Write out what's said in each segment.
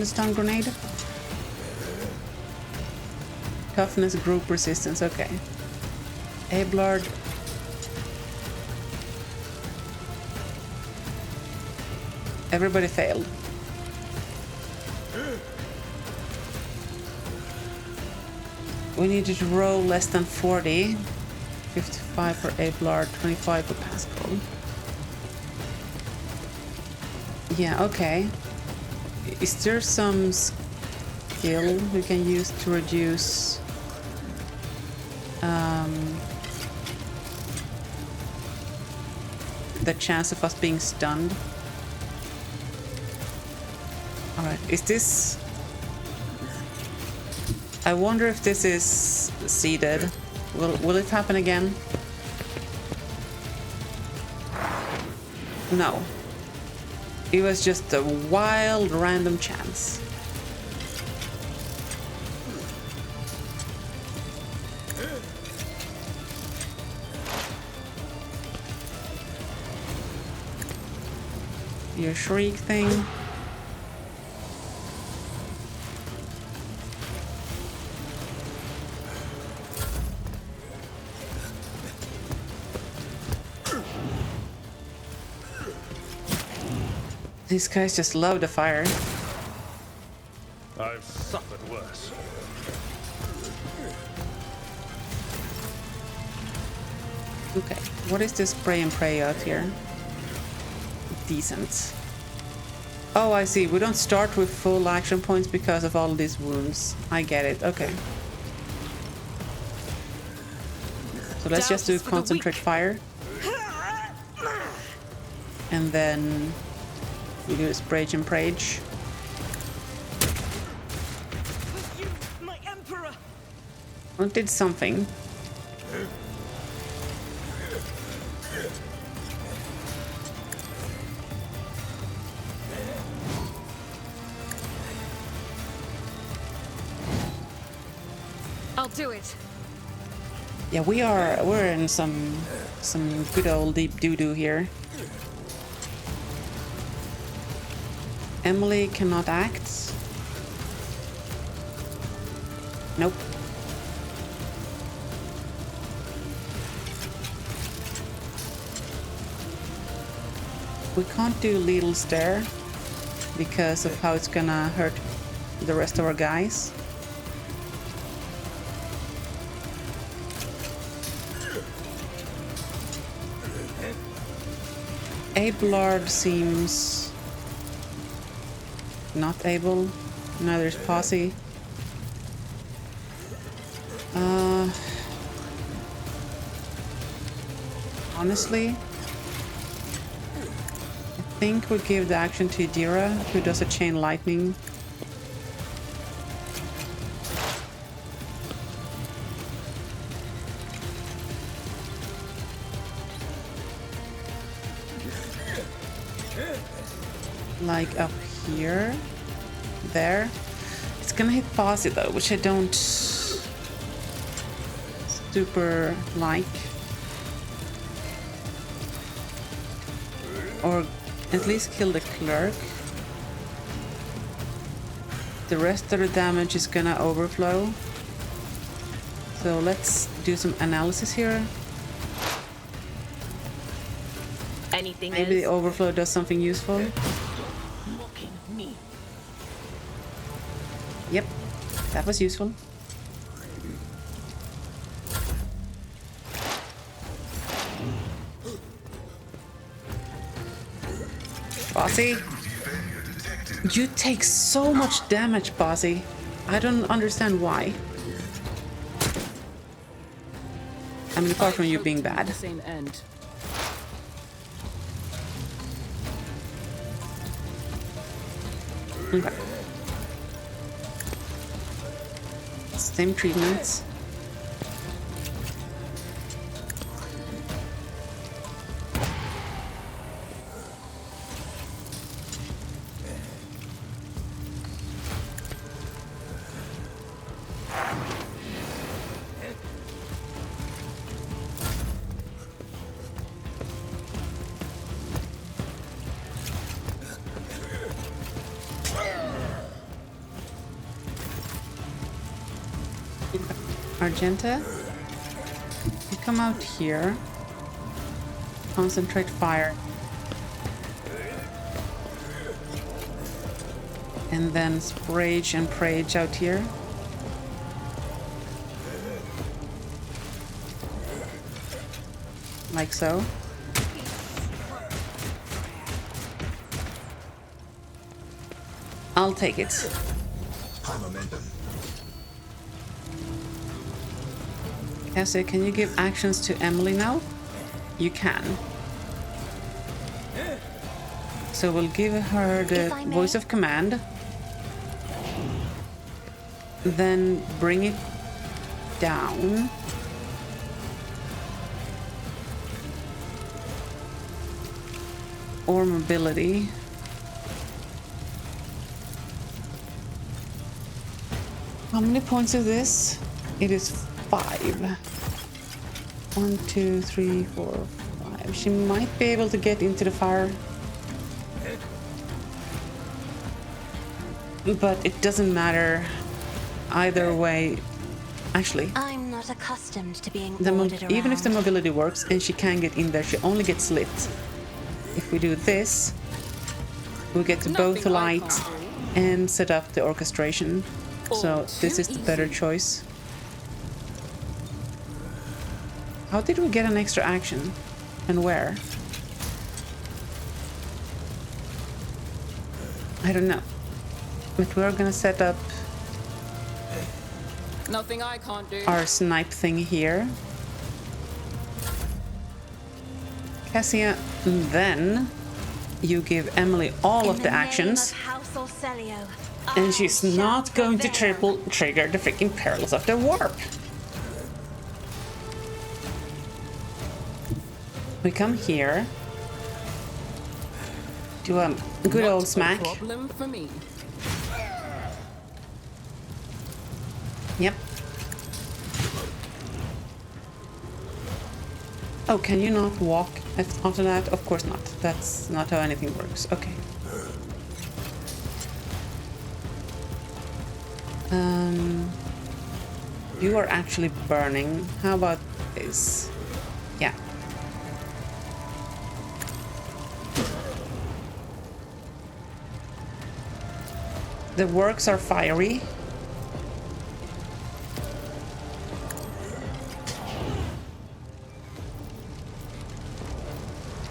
the stun grenade? Toughness, group resistance, okay. Ablard. Everybody failed. We needed to roll less than 40. 55 for Ablard, 25 for Pascal. Yeah, okay. Is there some skill we can use to reduce the chance of us being stunned? Alright, is this... I wonder if this is seeded. Will it happen again? No. It was just a wild random chance. Your shriek thing. These guys just love the fire. I've suffered worse. Okay, what is this spray and pray out here? Decent. Oh, I see. We don't start with full action points because of all these wounds. I get it. Okay. So let's just do concentrate fire. And then we do spray and prage. My emperor. Well, it did something. I'll do it. Yeah, we're in some good old deep doo-doo here. Emily cannot act. Nope. We can't do lethal stare because of how it's gonna hurt the rest of our guys. Ablard seems not able. Neither is Posse. Honestly, I think we'll give the action to Idira, who does a chain lightning. Like up here, there. It's gonna hit Posse though, which I don't super like. Or at least kill the clerk. The rest of the damage is gonna overflow. So let's do some analysis here. Anything Maybe the overflow does something useful. Me. Yep, that was useful. Bossy, you take so much damage, Bossy. I don't understand why. I mean, apart from you being bad. Same end. Okay. Same treatments. Argenta, you come out here. Concentrate fire. And then Sprage and Prage out here. Like so. I'll take it. High momentum. Cassie, can you give actions to Emily now? You can. So we'll give her the voice of command. Then bring it down. Or mobility. How many points is this? It is 5. 1, 2, 3, 4, 5. She might be able to get into the fire. But it doesn't matter either way. Actually, I'm not accustomed to being ordered around. even if the mobility works and she can get in there, she only gets lit. If we do this, we get to both light and set up the orchestration. So this is the better choice. How did we get an extra action? And where? I don't know. But we're gonna set up Nothing I can't do. our snipe thing here. Cassia, then you give Emily all of the actions. And she's not going to trigger the freaking perils of the warp. We come here. Do a good old smack. Problem for me. Yep. Oh, can you not walk after that? Of course not. That's not how anything works. Okay. You are actually burning. How about this? Yeah. The works are fiery.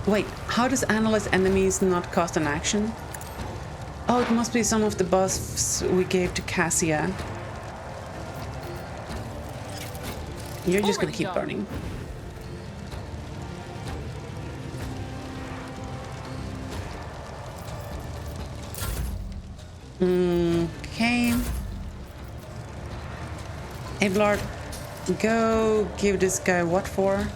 Wait, how does analyze enemies not cost an action? Oh, it must be some of the buffs we gave to Cassia. You're just gonna keep burning. Okay. Ablard, go give this guy what for?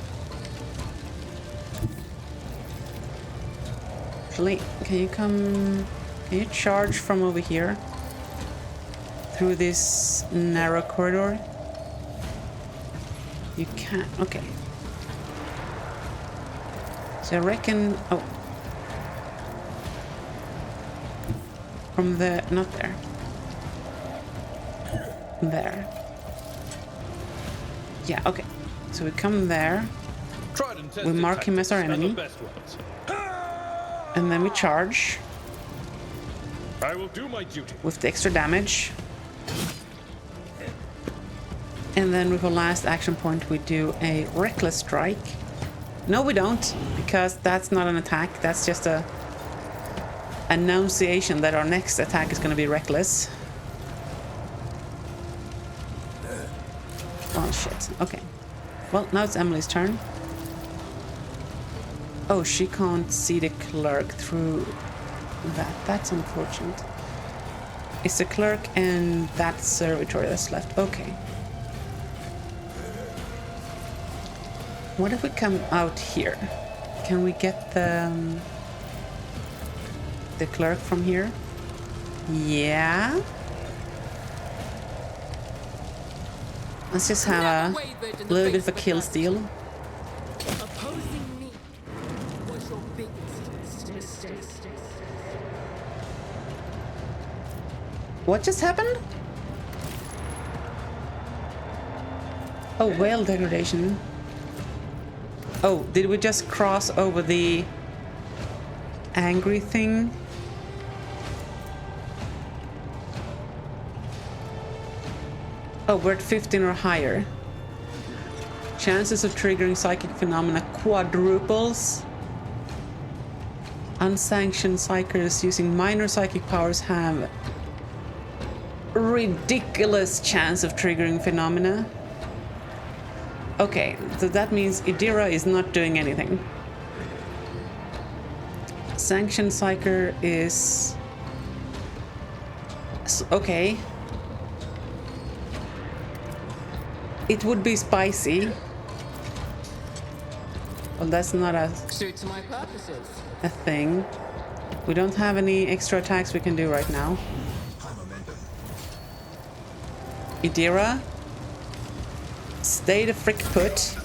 Actually, can you come... Can you charge from over here? Through this narrow corridor? You can't. Okay. So I reckon... Oh. From the... Not there. There. Yeah, okay. So we come there. We mark him as our enemy. And then we charge. I will do my duty. With the extra damage. And then with our last action point we do a reckless strike. No, we don't, because that's not an attack. That's just a annunciation that our next attack is going to be reckless. Oh shit. Okay. Well, now it's Emily's turn. Oh, she can't see the clerk through that. That's unfortunate. It's the clerk and that servitor that's left. Okay. What if we come out here? Can we get the clerk from here? Yeah. Let's just have a little bit of a kill steal. Opposing me was your biggest mistake. What just happened? Oh, whale degradation. Oh, did we just cross over the angry thing? Oh, we're at 15 or higher. Chances of triggering psychic phenomena quadruples. Unsanctioned psychers using minor psychic powers have ridiculous chance of triggering phenomena. Okay, so that means Idira is not doing anything. Sanctioned psyker is... okay. It would be spicy. Well, that's not Suits my purposes. a thing. We don't have any extra attacks we can do right now. High momentum. Idira, stay the frick put.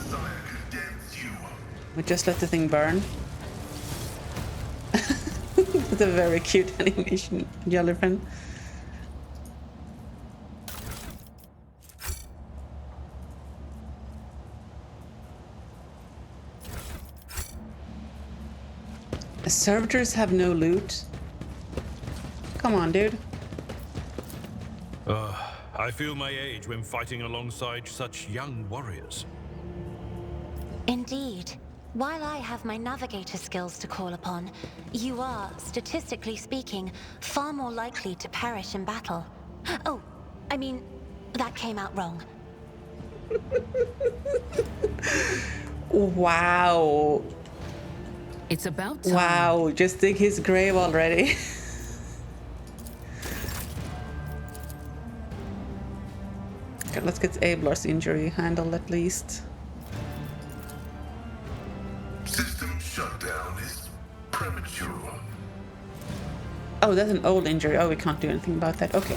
We just let the thing burn. That's a very cute animation, Jellyfin. Servitors have no loot. Come on, dude. I feel my age when fighting alongside such young warriors. Indeed. While I have my navigator skills to call upon, you are, statistically speaking, far more likely to perish in battle. Oh, I mean, that came out wrong. Wow. It's about time. Wow, just dig his grave already. Okay, let's get Ablar's injury handled at least. System shutdown is premature. Oh, that's an old injury. Oh, we can't do anything about that. Okay.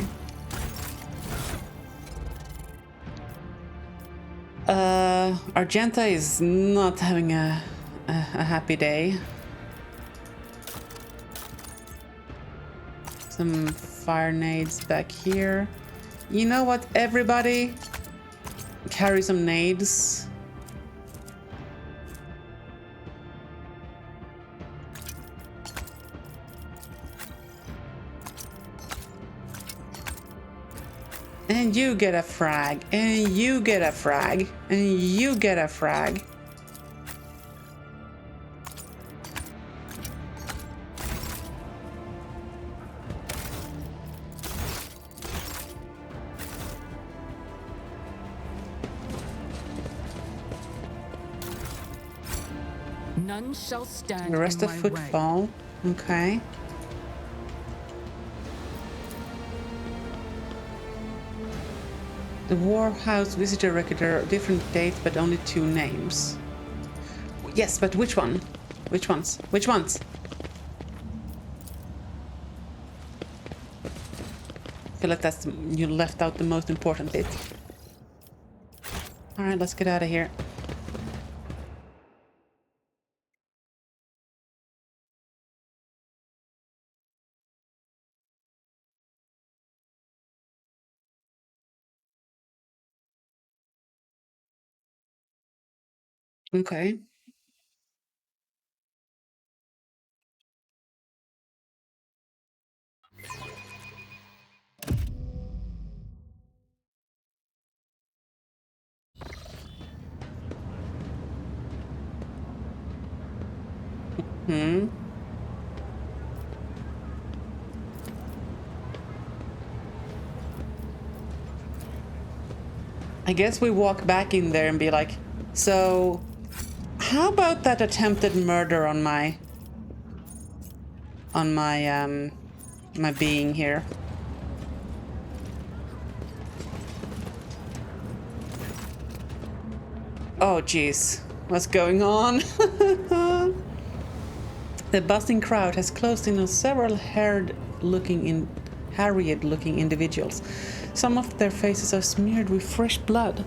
Argenta is not having a happy day. Some fire nades back here. You know what, everybody? Carry some nades. And you get a frag, and you get a frag, and you get a frag. None shall stand The rest in of my footfall. Okay. The Warhouse visitor record are different dates, but only 2 names. Yes, but which one? Which ones? Which ones? I feel like that's you left out the most important bit. All right, let's get out of here. Okay. I guess we walk back in there and be like, so how about that attempted murder on my my being here? Oh jeez, what's going on? The buzzing crowd has closed in on several harried-looking individuals. Some of their faces are smeared with fresh blood.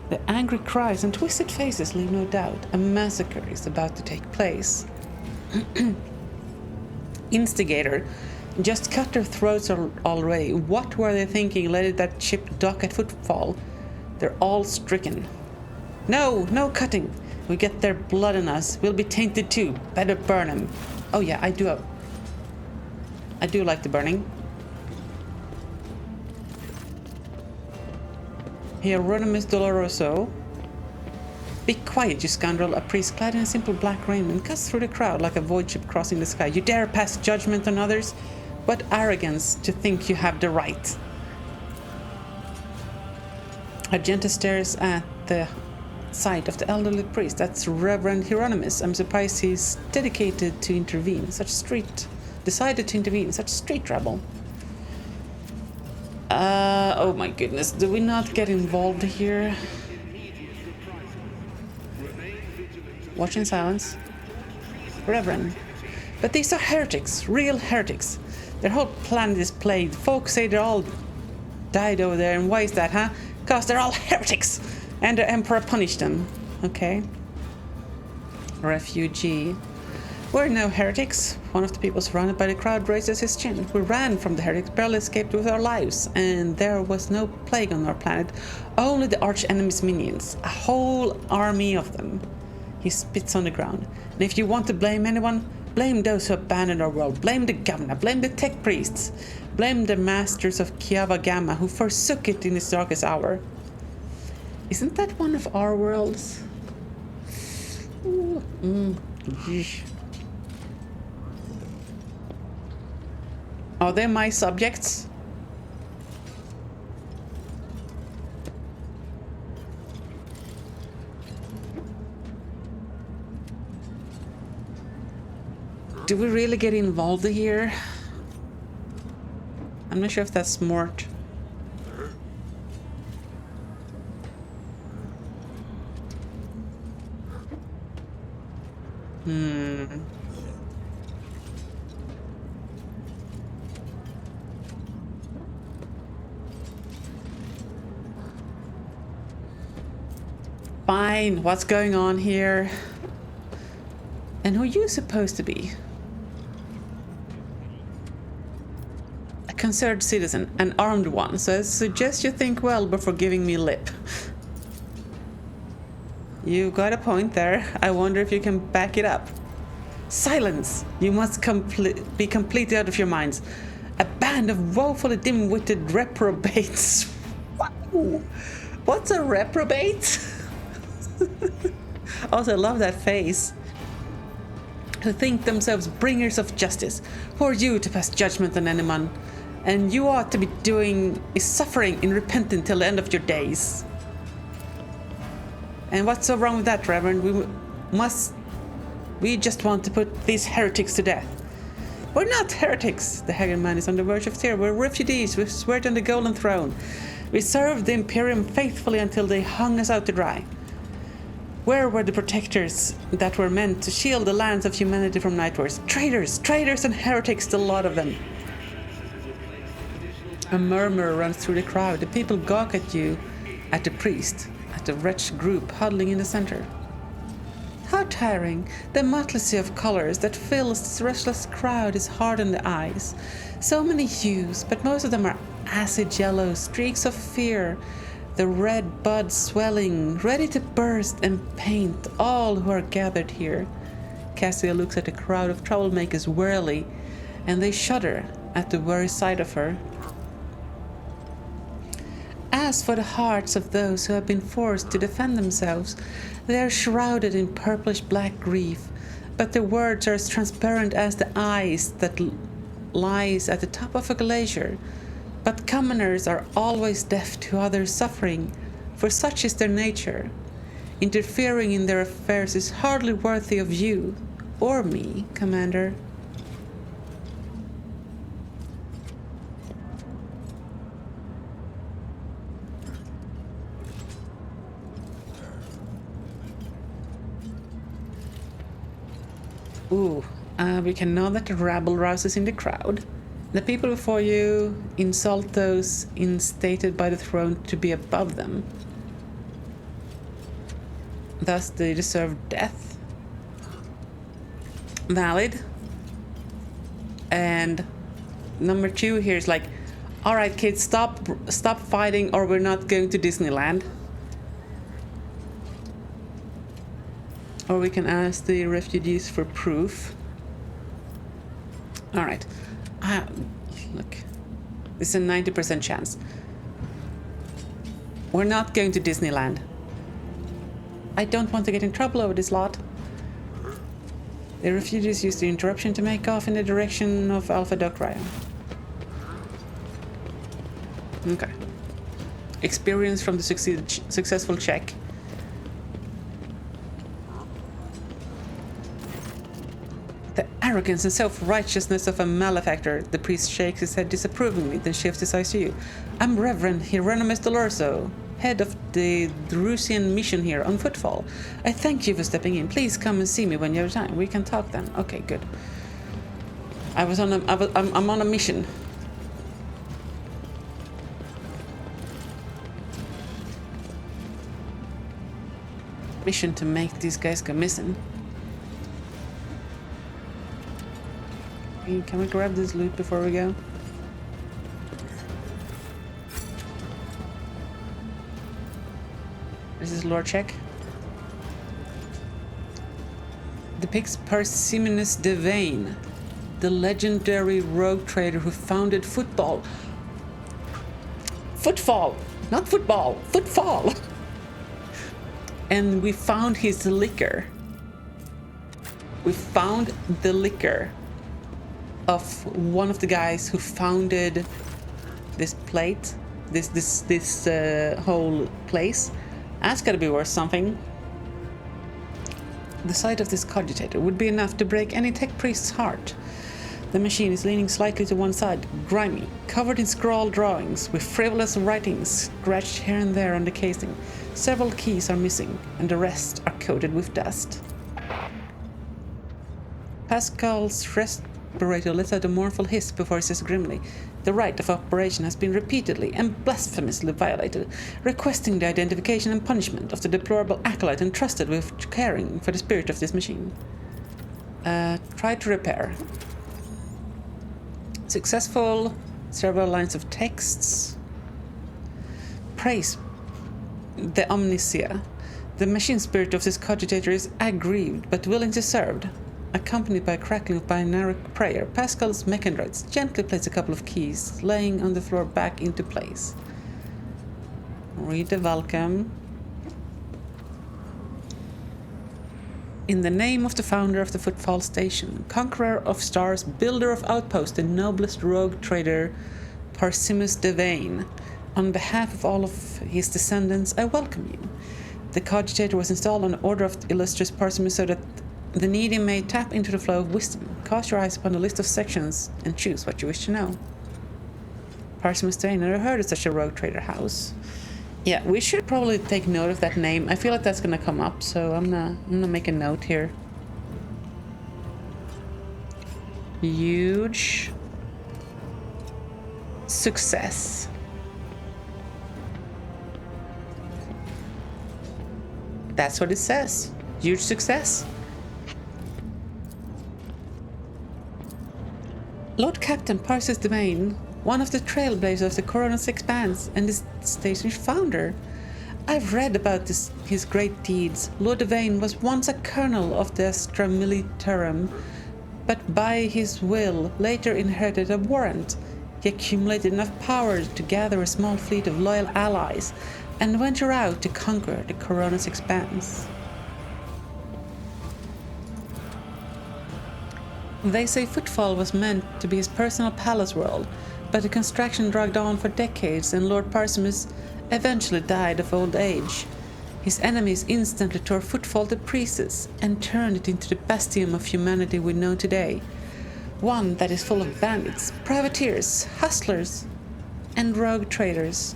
The angry cries and twisted faces leave no doubt a massacre is about to take place. Instigator, just cut their throats already. What were they thinking letting that ship dock at footfall? They're all stricken. No, no cutting. We get their blood in us. We'll be tainted too. Better burn them. Oh yeah, I do like the burning. Hieronymus Doloroso. Be quiet, you scoundrel. A priest clad in a simple black raiment cuts through the crowd like a void ship crossing the sky. You dare pass judgment on others? What arrogance to think you have the right. Argenta stares at the sight of the elderly priest. That's Reverend Hieronymus. I'm surprised he's dedicated to intervene. Decided to intervene. Such street rebel. Oh my goodness. Do we not get involved here? Watch in silence. Reverend. But these are heretics. Real heretics. Their whole planet is plagued. Folks say they're all died over there. And why is that, huh? Because they're all heretics. And the Emperor punished them. Okay. Refugee. We're no heretics. One of the people surrounded by the crowd raises his chin. We ran from the heretics, barely escaped with our lives. And there was no plague on our planet. Only the arch-enemy's minions. A whole army of them. He spits on the ground. And if you want to blame anyone, blame those who abandoned our world. Blame the governor. Blame the tech priests. Blame the masters of Kiava Gamma who forsook it in its darkest hour. Isn't that one of our worlds? Are they my subjects? Do we really get involved here? I'm not sure if that's smart. Fine, what's going on here? And who are you supposed to be? A concerned citizen, an armed one, so I suggest you think well before giving me lip. You got a point there. I wonder if you can back it up. Silence! You must be completely out of your minds. A band of woefully dim-witted reprobates. Wow. What's a reprobate? Also, I love that face. Who think themselves bringers of justice. Who are you to pass judgment on anyone? And you ought to be doing is suffering in repentance till the end of your days. And what's so wrong with that, Reverend? We just want to put these heretics to death. We're not heretics. The haggard man is on the verge of tears. We're refugees. We've sworn on the golden throne. We served the Imperium faithfully until they hung us out to dry. Where were the protectors that were meant to shield the lands of humanity from night wars? Traitors! Traitors and heretics, the lot of them. A murmur runs through the crowd. The people gawk at you, at the priest, at the wretched group huddling in the center. How tiring! The motley of colors that fills this restless crowd is hard on the eyes. So many hues, but most of them are acid yellow, streaks of fear. The red buds swelling, ready to burst and paint all who are gathered here. Cassia looks at the crowd of troublemakers wearily, and they shudder at the very sight of her. As for the hearts of those who have been forced to defend themselves, they are shrouded in purplish black grief, but their words are as transparent as the ice that lies at the top of a glacier. But commoners are always deaf to others' suffering, for such is their nature. Interfering in their affairs is hardly worthy of you, or me, Commander. Ooh, we can know that the rabble rouses in the crowd. The people before you insult those instated by the throne to be above them. Thus they deserve death. Valid. And number 2 here is like, alright kids, stop fighting or we're not going to Disneyland. Or we can ask the refugees for proof. Alright. Look. This is a 90% chance. We're not going to Disneyland. I don't want to get in trouble over this lot. The refugees used the interruption to make off in the direction of Alpha Doc Ryan. Okay. Experience from the successful check. The arrogance and self-righteousness of a malefactor. The priest shakes his head disapprovingly, then shifts his eyes to you. I'm Reverend Hieronymus Dolorso, head of the Drusian mission here on Footfall. I thank you for stepping in. Please come and see me when you have time. We can talk then. Okay, good. I'm on a mission. Mission to make these guys go missing. Can we grab this loot before we go? This is lore check. Depicts Parsimonus Devane, the legendary rogue trader who founded Footfall. Not football, Footfall. And we found his liquor. We found the liquor of one of the guys who founded this plate, this whole place. That's gotta be worth something. The sight of this cogitator would be enough to break any tech priest's heart. The machine is leaning slightly to one side, grimy, covered in scrawled drawings, with frivolous writings scratched here and there on the casing. Several keys are missing, and the rest are coated with dust. Pascal's respirator lets out a mournful hiss before he says grimly, "The right of operation has been repeatedly and blasphemously violated, requesting the identification and punishment of the deplorable acolyte entrusted with caring for the spirit of this machine. Try to repair. Successful. Several lines of texts. Praise the Omnisia. The machine spirit of this cogitator is aggrieved but willing to serve." Accompanied by a crackling of binary prayer, Pascal's mechanoids gently place a couple of keys, laying on the floor back into place. Read the welcome. In the name of the founder of the Footfall Station, conqueror of stars, builder of outposts, and noblest rogue trader, Parsimus Devane, on behalf of all of his descendants, I welcome you. The cogitator was installed on the order of the illustrious Parsimus so that the needy may tap into the flow of wisdom. Cast your eyes upon the list of sections and choose what you wish to know. Parsimus Devane, I never heard of such a rogue trader house. Yeah, we should probably take note of that name. I feel like that's gonna come up, so I'm gonna make a note here. Huge success. That's what it says. Huge success. Lord Captain Parsimus Devane, one of the trailblazers of the Coronas Expanse and the station's founder. I've read about his great deeds. Lord Devane was once a colonel of the Astra Militarum, but by his will later inherited a warrant. He accumulated enough power to gather a small fleet of loyal allies and venture out to conquer the Coronas Expanse. They say Footfall was meant to be his personal palace world, but the construction dragged on for decades and Lord Parsimus eventually died of old age. His enemies instantly tore Footfall to pieces and turned it into the bastion of humanity we know today. One that is full of bandits, privateers, hustlers, and rogue traders.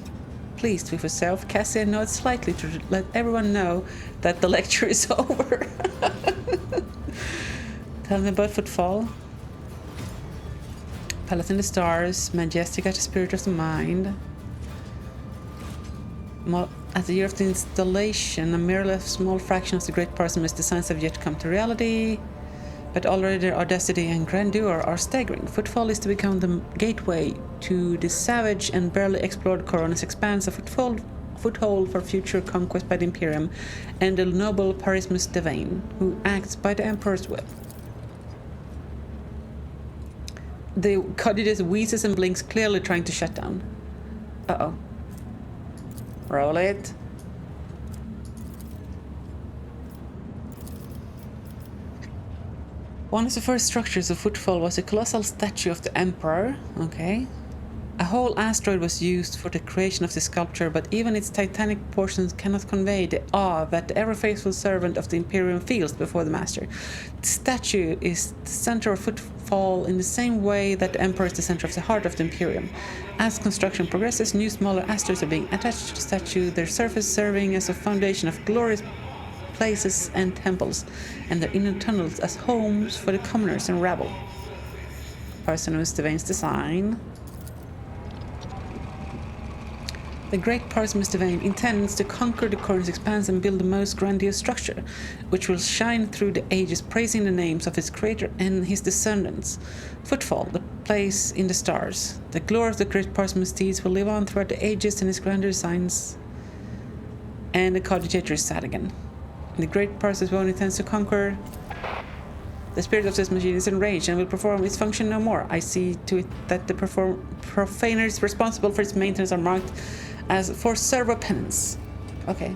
Pleased with herself, Cassia nods slightly to let everyone know that the lecture is over. Tell me about Footfall. Palace in the stars, majestic at the spirit of the mind. At the year of the installation, a merely small fraction of the great Parsimus designs have yet come to reality, but already their audacity and grandeur are staggering. Footfall is to become the gateway to the savage and barely explored Coronas Expanse, a foothold for future conquest by the Imperium, and the noble Parismus Devane, who acts by the Emperor's will. The Cody just wheezes and blinks, clearly trying to shut down. Uh-oh. Roll it. One of the first structures of Footfall was a colossal statue of the Emperor. Okay. A whole asteroid was used for the creation of the sculpture, but even its titanic portions cannot convey the awe that the ever-faithful servant of the Imperium feels before the Master. The statue is the center of Footfall in the same way that the Emperor is the center of the heart of the Imperium. As construction progresses, new smaller asteroids are being attached to the statue, their surface serving as a foundation of glorious places and temples, and their inner tunnels as homes for the commoners and rabble. Parismus Devane's design. The great Parismus Devane intends to conquer the Corn's expanse and build the most grandiose structure, which will shine through the ages, praising the names of its creator and his descendants. Footfall, the place in the stars. The glory of the great Parismus deeds will live on throughout the ages in his grander designs. And the cogitator is sad again. The great Parismus Devane intends to conquer. The spirit of this machine is enraged and will perform its function no more. I see to it that the profaners responsible for its maintenance are marked as for servo penance. Okay.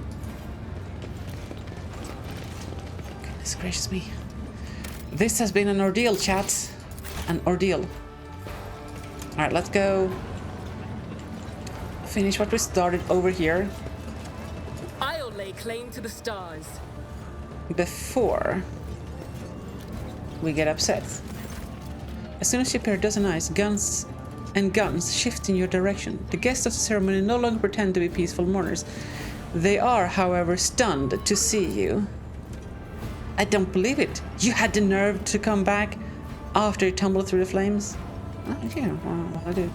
Goodness gracious me. This has been an ordeal, chat. An ordeal. Alright, let's go finish what we started over here. I'll lay claim to the stars. Before we get upset. As soon as you appear a dozen eyes, guns shift in your direction. The guests of the ceremony no longer pretend to be peaceful mourners. They are, however, stunned to see you. I don't believe it. You had the nerve to come back after you tumbled through the flames? Oh, yeah, well, I do.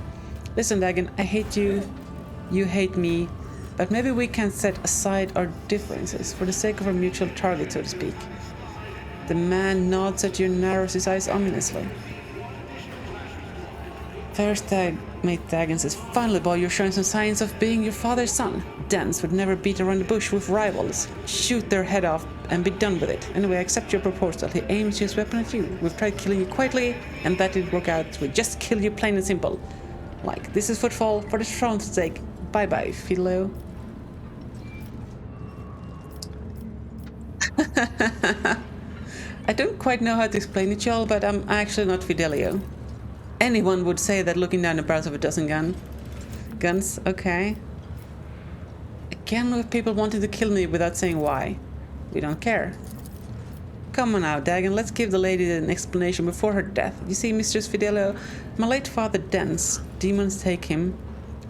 Listen, Dagon, I hate you. You hate me. But maybe we can set aside our differences for the sake of our mutual target, so to speak. The man nods at you and narrows his eyes ominously. First mate Dagon says, finally, boy, you're showing some signs of being your father's son. Dens would never beat around the bush with rivals. Shoot their head off and be done with it. Anyway, accept your proposal. He aims his weapon at you. We've tried killing you quietly, and that didn't work out. We just kill you plain and simple. Like, this is Footfall for the throne's sake. Bye-bye, Fiddlo. I don't quite know how to explain it, y'all, but I'm actually not Fidelio. Anyone would say that looking down the barrels of a dozen guns, okay. Again, with people wanting to kill me without saying why. We don't care. Come on now, Dagon, let's give the lady an explanation before her death. You see, Mistress Fidelio, my late father Dens, demons take him,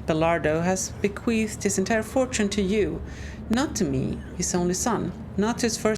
Belardo, has bequeathed his entire fortune to you. Not to me, his only son. Not to his first